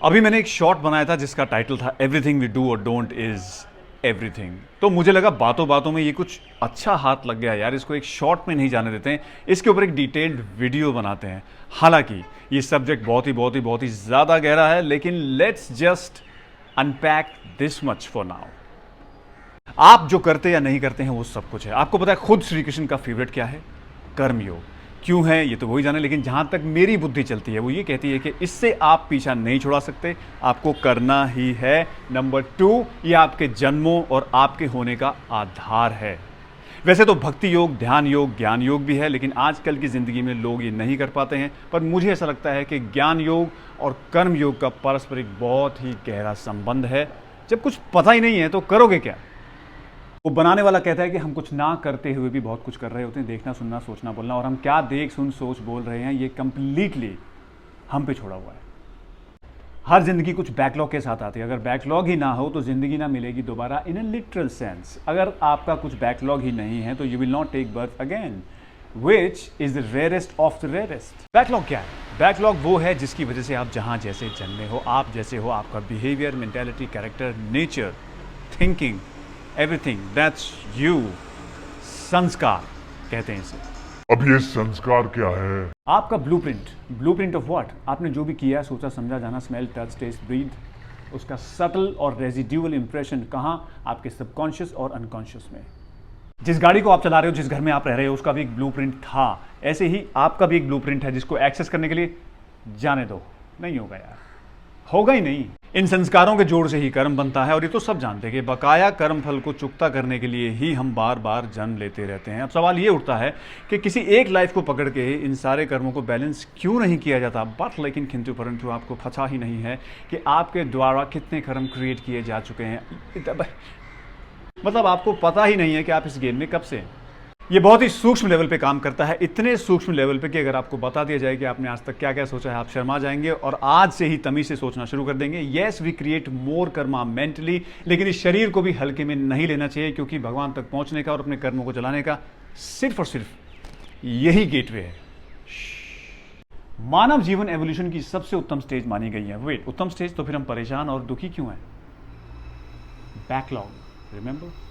अभी मैंने एक शॉर्ट बनाया था जिसका टाइटल था एवरीथिंग वी डू और डोंट इज एवरीथिंग। तो मुझे लगा बातों बातों में ये कुछ अच्छा हाथ लग गया यार, इसको एक शॉर्ट में नहीं जाने देते हैं, इसके ऊपर एक डिटेल्ड वीडियो बनाते हैं। हालांकि ये सब्जेक्ट बहुत ही ज़्यादा गहरा है, लेकिन let's just unpack this much for now. आप जो करते या नहीं करते हैं वो सब कुछ है। आपको पता है खुद श्री कृष्ण का फेवरेट क्या है? कर्मयोग। क्यों है ये तो वही जाने, लेकिन जहां तक मेरी बुद्धि चलती है वो ये कहती है कि इससे आप पीछा नहीं छुड़ा सकते, आपको करना ही है। नंबर 2, ये आपके जन्मों और आपके होने का आधार है। वैसे तो भक्ति योग, ध्यान योग, ज्ञान योग भी है, लेकिन आजकल की जिंदगी में लोग ये नहीं कर पाते हैं। पर मुझे ऐसा लगता है कि ज्ञान योग और कर्म योग का पारस्परिक बहुत ही गहरा संबंध है। जब कुछ पता ही नहीं है तो करोगे क्या? वो बनाने वाला कहता है कि हम कुछ ना करते हुए भी बहुत कुछ कर रहे होते हैं, देखना, सुनना, सोचना, बोलना, और हम क्या देख, सुन, सोच, बोल रहे हैं ये कंप्लीटली हम पे छोड़ा हुआ है। हर जिंदगी कुछ बैकलॉग के साथ आती है। अगर बैकलॉग ही ना हो तो जिंदगी ना मिलेगी दोबारा इन अ लिटरल सेंस। अगर आपका कुछ बैकलॉग ही नहीं है तो you will not take birth again, which is the rarest of the rarest. Backlog क्या है? बैकलॉग वो है जिसकी वजह से आप जहां जैसे जन्मे हो, आप जैसे हो, आपका behaviour, mentality, character, nature, thinking, everything that's you, संस्कार कहते हैं इसे। अब ये संस्कार क्या है? आपका ब्लूप्रिंट ऑफ व्हाट? आपने जो भी किया, सोचा, समझा, जाना, स्मेल, टच, टेस्ट, ब्रीथ, उसका सटल और रेजिड्यूअल इंप्रेशन कहाँ? आपके सबकॉन्शियस और अनकॉन्शियस में। जिस गाड़ी को आप चला रहे हो, जिस घर में आप रह रहे हो, उसका भी एक ब्लूप्रिंट था। ऐसे ही आपका भी एक ब्लूप्रिंट है जिसको एक्सेस करने के लिए जाने दो। नहीं होगा यार, होगा ही नहीं। इन संस्कारों के जोड़ से ही कर्म बनता है, और ये तो सब जानते हैं कि बकाया कर्म फल को चुकता करने के लिए ही हम बार बार जन्म लेते रहते हैं। अब सवाल ये उठता है कि किसी एक लाइफ को पकड़ के इन सारे कर्मों को बैलेंस क्यों नहीं किया जाता? बट लेकिन किंतु परंतु आपको पता ही नहीं है कि आपके द्वारा कितने कर्म क्रिएट किए जा चुके हैं। मतलब आपको पता ही नहीं है कि आप इस गेम में कब से। ये बहुत ही सूक्ष्म लेवल पे काम करता है, इतने सूक्ष्म लेवल पे कि अगर आपको बता दिया जाए कि आपने आज तक क्या क्या सोचा है, आप शर्मा जाएंगे और आज से ही तमीज से सोचना शुरू कर देंगे। Yes, we create more karma mentally, लेकिन इस शरीर को भी हल्के में नहीं लेना चाहिए, क्योंकि भगवान तक पहुंचने का और अपने कर्मों को चलाने का सिर्फ और सिर्फ यही गेटवे है। मानव जीवन एवोल्यूशन की सबसे उत्तम स्टेज मानी गई है। वेट, उत्तम स्टेज? तो फिर हम परेशान और दुखी क्यों हैं? Backlog, remember?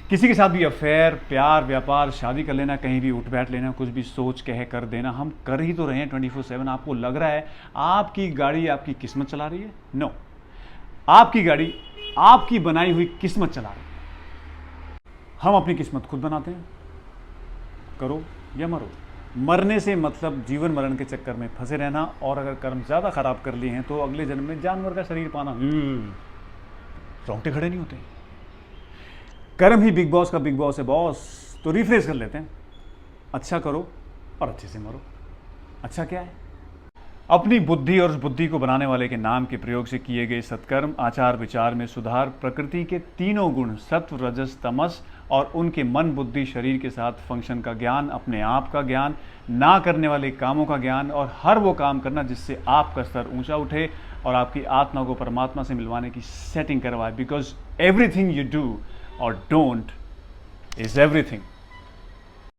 किसी के साथ भी अफेयर, प्यार, व्यापार, शादी कर लेना, कहीं भी उठ बैठ लेना, कुछ भी सोच कह कर देना, हम कर ही तो रहे हैं 24/7। आपको लग रहा है आपकी गाड़ी आपकी किस्मत चला रही है? नो, आपकी गाड़ी आपकी बनाई हुई किस्मत चला रही है। हम अपनी किस्मत खुद बनाते हैं। करो या मरो। मरने से मतलब जीवन मरण के चक्कर में फंसे रहना, और अगर कर्म ज्यादा खराब कर लिए हैं तो अगले जन्म में जानवर का शरीर पाना। रोंगटे खड़े नहीं होते। कर्म ही बिग बॉस का बिग बॉस है बॉस। तो रिफ्रेश कर लेते हैं, अच्छा करो और अच्छे से मरो। अच्छा क्या है? अपनी बुद्धि और उस बुद्धि को बनाने वाले के नाम के प्रयोग से किए गए सत्कर्म, आचार विचार में सुधार, प्रकृति के तीनों गुण सत्व, रजस, तमस, और उनके मन, बुद्धि, शरीर के साथ फंक्शन का ज्ञान, अपने आप का ज्ञान, ना करने वाले कामों का ज्ञान, और हर वो काम करना जिससे आपका स्तर ऊंचा उठे और आपकी आत्मा को परमात्मा से मिलवाने की सेटिंग करवाए। Because everything you do or don't is everything.